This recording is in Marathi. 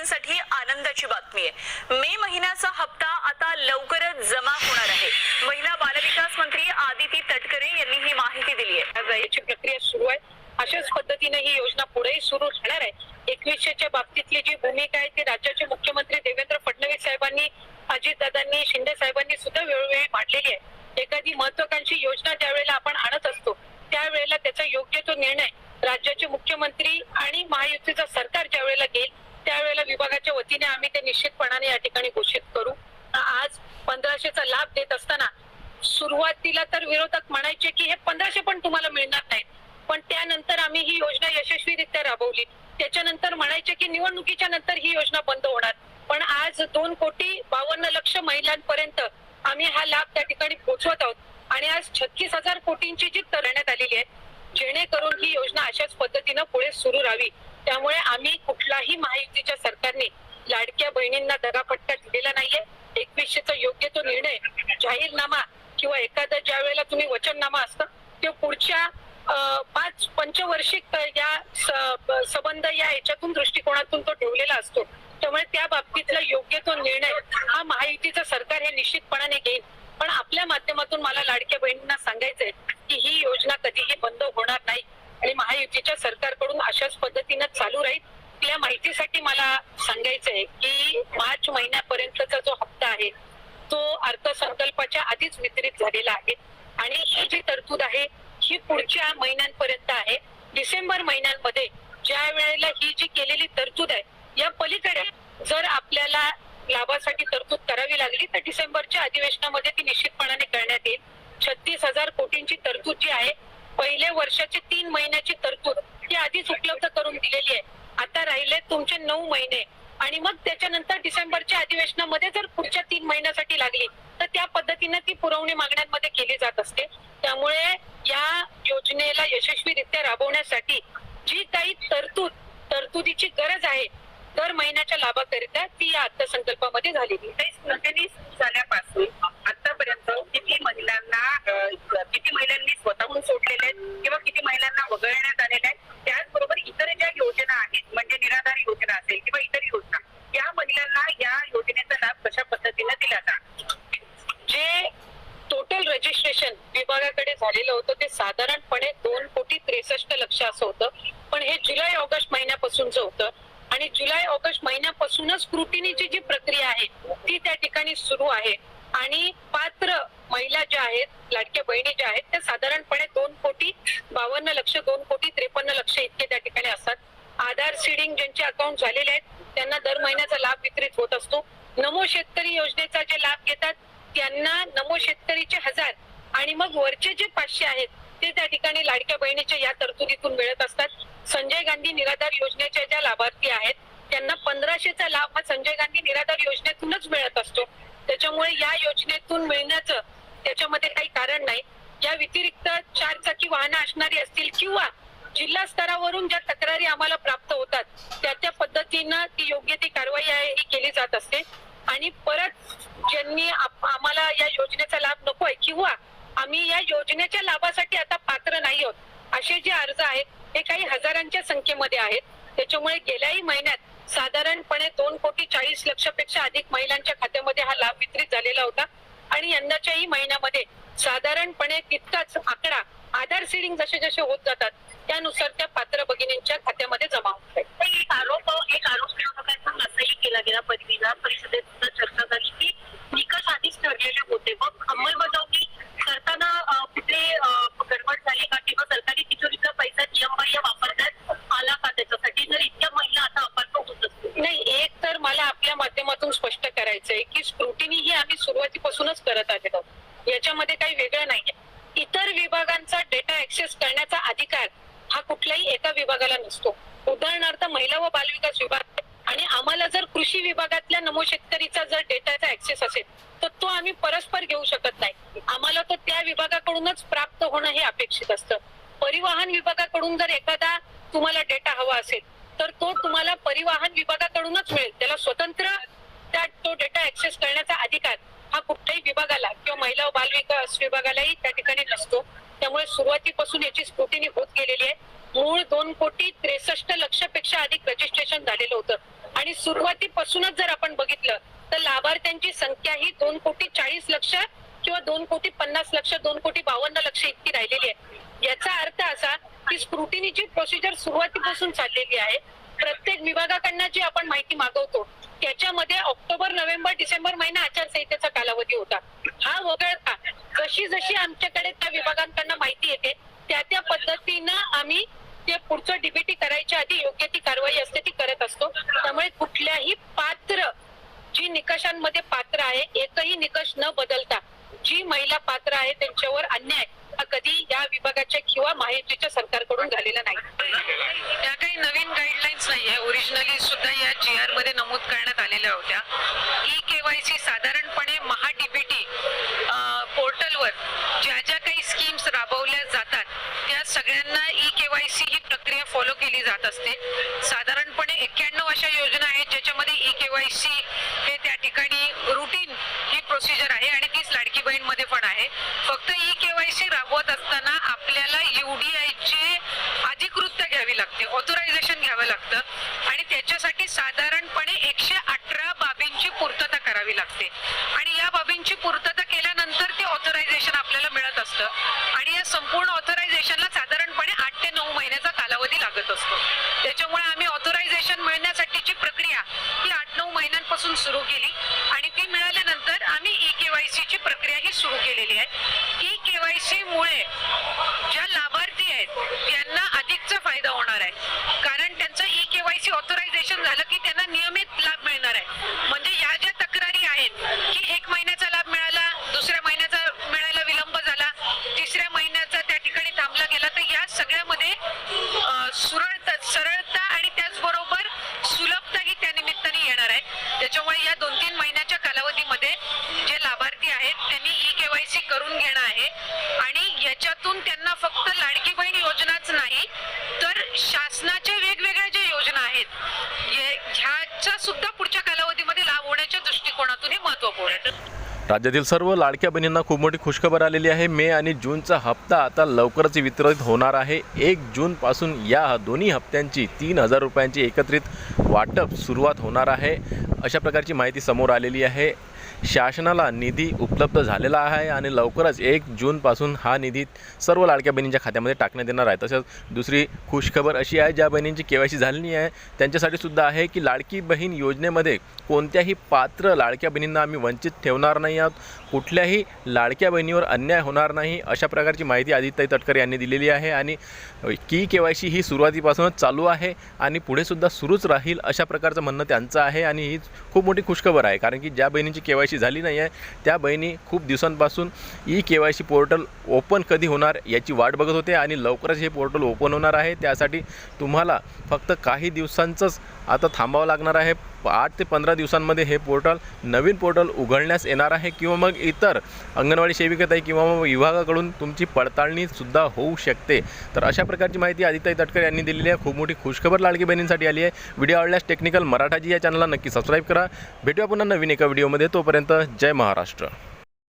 लाभार्थ्यांसाठी आनंदाची बातमी आहे। मे महिन्याचा हप्ता आता लवकरच जमा होणार आहे। महिला बालविकास मंत्री आदिती तटकरे यांनी ही माहिती दिली आहे। याची प्रक्रिया सुरू आहे। अशाच पद्धतीने ही योजना पुढेही सुरू राहणार आहे। 2100च्या बाबतीतली जी भूमिका आहे ती राज्याचे मुख्यमंत्री देवेंद्र फडणवीस साहेबांनी, अजितदादांनी, शिंदे साहेबांनी सुद्धा वेळोवेळी मांडलेली आहे। एखादी महत्वाकांक्षी योजना ज्यावेळेला आपण आणत असतो त्यावेळेला त्याचा योग्य तो निर्णय राज्याचे मुख्यमंत्री आणि महायुतीचं सरकार ज्यावेळेला घेईल त्यावेळेला विभागाच्या वतीने आम्ही ते निश्चितपणाने या ठिकाणी घोषित करू। आज 1500चा लाभ देत असताना सुरुवातीला तर विरोधक म्हणायचे की हे 1500 पण तुम्हाला मिळणार नाही, पण त्यानंतर आम्ही ही योजना यशस्वीरित्या राबवली। त्याच्यानंतर म्हणायचे की निवडणुकीच्या नंतर ही योजना बंद होणार, पण आज 2,52,00,000 महिलांपर्यंत आम्ही हा लाभ त्या ठिकाणी पोहोचवत आहोत आणि आज 36,000 कोटींची जी करण्यात आलेली आहे, जेणेकरून ही योजना अशाच पद्धतीनं पुढे सुरू राहावी। त्यामुळे आम्ही कुठलाही महायुतीच्या सरकारने लाडक्या बहिणींना दगाफटका दिलेला नाहीये। 2100चा योग्य तो निर्णय जाहीरनामा किंवा एखादा ज्या वेळेला तुम्ही वचननामा असतं ते पुढच्या 5 पंचवार्षिक या संबंध या याच्यातून दृष्टिकोनातून तो ठेवलेला असतो। त्यामुळे त्या बाबतीतला योग्य तो निर्णय हा महायुतीचं सरकार हे निश्चितपणाने घेईल। पण आपल्या माध्यमातून मला लाडक्या बहिणींना सांगायचंय की ही योजना कधीही बंद होणार नाही आणि महायुतीच्या सरकारकडून अशाच पद्धतीनं चालू राहील। आपल्या माहितीसाठी मला सांगायचंय की मार्च महिन्यापर्यंतचा जो हप्ता आहे तो अर्थसंकल्पाच्या आधीच वितरित झालेला आहे आणि ही जी तरतूद आहे ही पुढच्या महिन्यांपर्यंत आहे। डिसेंबर महिन्यांमध्ये ज्या वेळेला ही जी केलेली तरतूद आहे या पलीकडे जर आपल्याला लाभासाठी तरतूद करावी लागली तर डिसेंबरच्या अधिवेशनामध्ये ती निश्चितपणाने करण्यात येईल। 36,000 कोटींची तरतूद जी आहे, पहिल्या वर्षाची 3 महिन्याची तरतूद ती आधीच उपलब्ध करून दिलेली आहे। आता राहिले तुमचे 9 महिने आणि मग त्याच्यानंतर डिसेंबरच्या अधिवेशनामध्ये जर पुढच्या 3 महिन्यासाठी लागली तर त्या पद्धतीने ती पुरवणी मागण्यांमध्ये केली जात असते। त्यामुळे या योजनेला यशस्वीरित्या राबवण्यासाठी जी काही तरतुदीची गरज आहे दर महिन्याच्या लाभाकरिता ती या अर्थसंकल्पामध्ये झालेली आहे। झाल्यापासून आतापर्यंत किती महिलांनी स्वतःहून सोडलेले आहेत किंवा किती महिलांना वगळण्यात आलेल्या आहेत, त्याचबरोबर इतर ज्या योजना आहेत म्हणजे निराधार योजना असेल किंवा इतर योजना, या महिलांना या योजनेचा लाभ कशा पद्धतीने दिला जातो? जे टोटल रजिस्ट्रेशन विभागाकडे झालेलं होतं ते साधारणपणे 2,63,00,000 असं होतं, पण हे जुलै ऑगस्ट महिन्यापासूनच होतं आणि जुलै ऑगस्ट महिन्यापासूनच स्क्रुटिनीची जी प्रक्रिया आहे ती त्या ठिकाणी सुरू आहे आणि पात्र महिला ज्या आहेत, लाडक्या बहिणी ज्या आहेत त्या साधारणपणे 2,52,00,000 2,53,00,000 इतके त्या ठिकाणी असतात। आधार सीडिंग ज्यांचे अकाउंट झालेले आहेत त्यांना दर महिन्याचा लाभ वितरित होत असतो। नमो शेतकरी योजनेचा जे लाभ घेतात त्यांना नमो शेतकरीचे 1000 आणि मग वरचे जे 500 आहेत ते त्या ठिकाणी लाडक्या बहिणीच्या या तरतुदीतून मिळत असतात। संजय गांधी निराधार योजनेच्या ज्या लाभार्थी आहेत त्यांना 1500चा लाभ हा संजय गांधी निराधार योजनेतूनच मिळत असतो। त्याच्यामुळे या योजनेतून मिळण्याचं त्याच्यामध्ये काही कारण नाही। या व्यतिरिक्त 4 चाकी वाहनं असणारी असतील किंवा जिल्हा स्तरावरून ज्या तक्रारी आम्हाला प्राप्त होतात त्या पद्धतीनं ती योग्य ती कारवाई आहे ही केली जात असते आणि परत ज्यांनी आम्हाला या योजनेचा लाभ नकोय किंवा आम्ही या योजनेच्या लाभासाठी आता पात्र नाही आहोत असे जे अर्ज आहेत हे काही हजारांच्या संख्येमध्ये आहेत। त्याच्यामुळे गेल्याही महिन्यात साधारणपणे 2,40,00,000 पेक्षा अधिक महिलांच्या खात्यामध्ये हा लाभ वितरित झालेला होता आणि यंदाच्याही महिन्यामध्ये साधारणपणे तितकाच आकडा आधार सीडिंग जसे जसे होत जातात त्यानुसार त्या पात्र भगिनींच्या खात्यामध्ये जमा होत आहे। एक आरोप विरोधकांचा असाही केला गेला, विधान परिषदेत सुद्धा चर्चा झाली की निकष आधीच ठरलेले होते, मग अंमलबजावणी करताना कुठे गडबड झाली का किंवा सरकारी तिजोरीचा पैसा नियमबाह्य वापरण्यात आला का त्याच्यासाठी, जर इतक्या महिला आता अपात्र होत असतील? नाही, एक तर मला आपल्या माध्यमातून स्पष्ट करायचंय की स्क्रुटिनी ही आम्ही सुरुवातीपासूनच करत आलेलो आहोत, याच्यामध्ये काही वेगळं नाहीये। इतर विभागांचा डेटा ऍक्सेस करण्याचा अधिकार हा कुठल्याही एका विभागाला नसतो। उदाहरणार्थ महिला व बालविकास विभाग आणि आम्हाला जर कृषी विभागातल्या नमो शेतकरीचा जर डेटाचा ऍक्सेस असेल तर तो आम्ही परस्पर घेऊ शकत नाही, आम्हाला तो त्या विभागाकडूनच प्राप्त होणं हे अपेक्षित असतं। परिवहन विभागाकडून जर एखादा तुम्हाला डेटा हवा असेल तर तो तुम्हाला परिवहन विभागाकडूनच मिळेल, त्याला स्वतंत्र तो डेटा ऍक्सेस करण्याचा अधिकार हा कुठल्याही विभागाला किंवा महिला व बालविकास विभागालाही त्या ठिकाणी नसतो. त्यामुळे सुरुवातीपासून याची स्क्रुटिनी होत गेलेली आहे. मूळ 2,63,00,000पेक्षा अधिक रजिस्ट्रेशन झालेलं होतं आणि सुरुवातीपासूनच जर आपण बघितलं तर लाभार्थ्यांची संख्या ही 2,40,00,000 किंवा 2,50,00,000 2,52,00,000 इतकी राहिलेली आहे. याचा अर्थ असा की स्क्रुटिनीची प्रोसिजर सुरुवातीपासून चाललेली आहे. प्रत्येक विभागाकडनं जी आपण माहिती मागवतो त्याच्यामध्ये ऑक्टोबर, नोव्हेंबर, डिसेंबर महिना आचारसंहितेचा कालावधी होता. हा वगळता जशी जशी आमच्याकडे त्या विभागांकडनं माहिती येते त्या पद्धतीनं आम्ही ते पुढचं डीबीटी करायच्या आधी योग्य ती कारवाई असते ती करत असतो. त्यामुळे कुठल्याही पात्र जी निकषांमध्ये पात्र आहे एकही निकष न बदलता जी महिला पात्र आहे त्यांच्यावर अन्याय हा कधी या विभागाच्या किंवा महायुतीच्या सरकारकडून झालेला नाही. या काही नवीन गाईडलाईन्स नाहीये. ओरिजिनली सुद्धा या GR मध्ये नमूद करण्यात आलेल्या होत्या. ई-केवायसी साधारणपणे महाडीबीटी पोर्टलवर ज्या ज्या काही स्कीम्स राबवल्या जातात त्या सगळ्यांना ई-केवायसी ही प्रक्रिया फॉलो केली जात असते. साधारणपणे 91 अशा योजना आहेत ज्याच्यामध्ये ई-केवायसी हे त्या ठिकाणी रुटीन ही प्रोसिजर आहे आणि तीच लाडकी बहीण मध्ये पण आहे. फक्त ई-केवायसी राबवत असताना आपल्याला UDIची अधिकृतता घ्यावी लागते, ऑथोरायझेशन घ्यावं लागतं आणि त्याच्यासाठी साधारणपणे 118 बाबींची पूर्तता करावी लागते आणि या बाबींची पूर्तता केल्यानंतर ते ऑथोरायझेशन आपल्याला मिळत असतं आणि या संपूर्ण ऑथोरायझेशनला साधारणपणे 8 ते 9 महिन्याचा कालावधी लागत असतो. त्याच्यामुळे आम्ही ऑथोरायझेशन मिळण्यासाठीची प्रक्रिया ही 8-9 महिन्यांपासून सुरू केली आणि ती मिळाल्यानंतर आम्ही ई-केवायसीची प्रक्रिया ही सुरू केलेली आहे. ई-केवायसी मुळे ज्या लाभार्थी आहेत त्यांना अधिकचा फायदा होणार आहे कारण त्यांचं ई-केवायसी ऑथोरायझेशन झालं की त्यांना नियमित लाभ मिळणार आहे. म्हणजे या ज्या तक्रारी आहेत की 1 महिन्याचा लाभ मिळाला, दुसऱ्या महिन्याचा मिळायला विलंब झाला, तिसऱ्या महिन्याचा त्या ठिकाणी थांबला गेला, तर या सगळ्यामध्ये सरळता आणि त्याचबरोबर सुलभता ही त्या निमित्ताने येणार आहे. त्याच्यामुळे या 2-3 महिन्याच्या कालावधीमध्ये जे लाभार्थी आहेत त्यांनी ई-केवायसी करून घेणं आहे आणि याच्यातून त्यांना फक्त लाडकी बहीण योजनाच नाही तर शासनाच्या वेगवेगळ्या ज्या योजना आहेत ह्याचा सुद्धा पुढच्या कालावधीमध्ये लाभ होण्याच्या दृष्टिकोनातून हे महत्त्वपूर्ण आहे. राज्यातील सर्व लाडक्या बहिणींना खूप मोठी खुशखबर आलेली आहे. मे आणि जूनचा हप्ता आता लवकरच वितरित होणार आहे. 1 जूनपासून या दोन्ही हप्त्यांची 3,000 रुपयांची एकत्रित वाटप सुरुवात होणार आहे. अशा प्रकारची माहिती समोर आलेली आहे. शासनाला निधी उपलब्ध झालेला आहे आणि लवकरच 1 जूनपासून हा निधी सर्व लाडक्या बहिणींच्या खात्यामध्ये टाकण्यात येणार आहे. तसंच दुसरी खुशखबर अशी आहे ज्या बहिणींची KYC झालेली आहे त्यांच्यासाठी सुद्धा आहे की लाडकी बहीण योजनेमध्ये कोणत्याही पात्र लाडक्या बहिणींना आम्ही वंचित ठेवणार नाही आहोत. कुठल्याही लाडक्या बहिणीवर अन्याय होणार नाही अशा प्रकारची माहिती आदित्यताई तटकरे यांनी दिलेली आहे आणि KYC ही सुरुवातीपासूनच चालू आहे आणि पुढे सुद्धा सुरूच राहील अशा प्रकारचं म्हणणं त्यांचं आहे आणि ही खूप मोठी खुशखबर आहे कारण की ज्या बहिणींची KYC झाली नाही आहे त्या बहिणी खूप दिवसांपासून KYC पोर्टल ओपन कधी होणार याची वाट बघत होते आणि लवकरच हे पोर्टल ओपन होणार आहे. त्यासाठी तुम्हाला फक्त काही दिवसांचंच आता थांबावं लागणार आहे. 8 ते 15 दिवसांमध्ये हे पोर्टल नवीन पोर्टल उघडण्यास येणार आहे किंवा मग इतर अंगणवाडी सेविकाताई किंवा मग विभागाकडून तुमची पडताळणीसुद्धा होऊ शकते. तर अशा प्रकारची माहिती आदित्यताई तटकरे यांनी दिलेली आहे. खूप मोठी खुशखबर लाडकी बहिणींसाठी आली आहे. व्हिडिओ आवडल्यास टेक्निकल मराठाजी या चॅनलला नक्की सबस्क्राईब करा. भेटूया पुन्हा नवीन एका व्हिडिओमध्ये. तोपर्यंत जय महाराष्ट्र.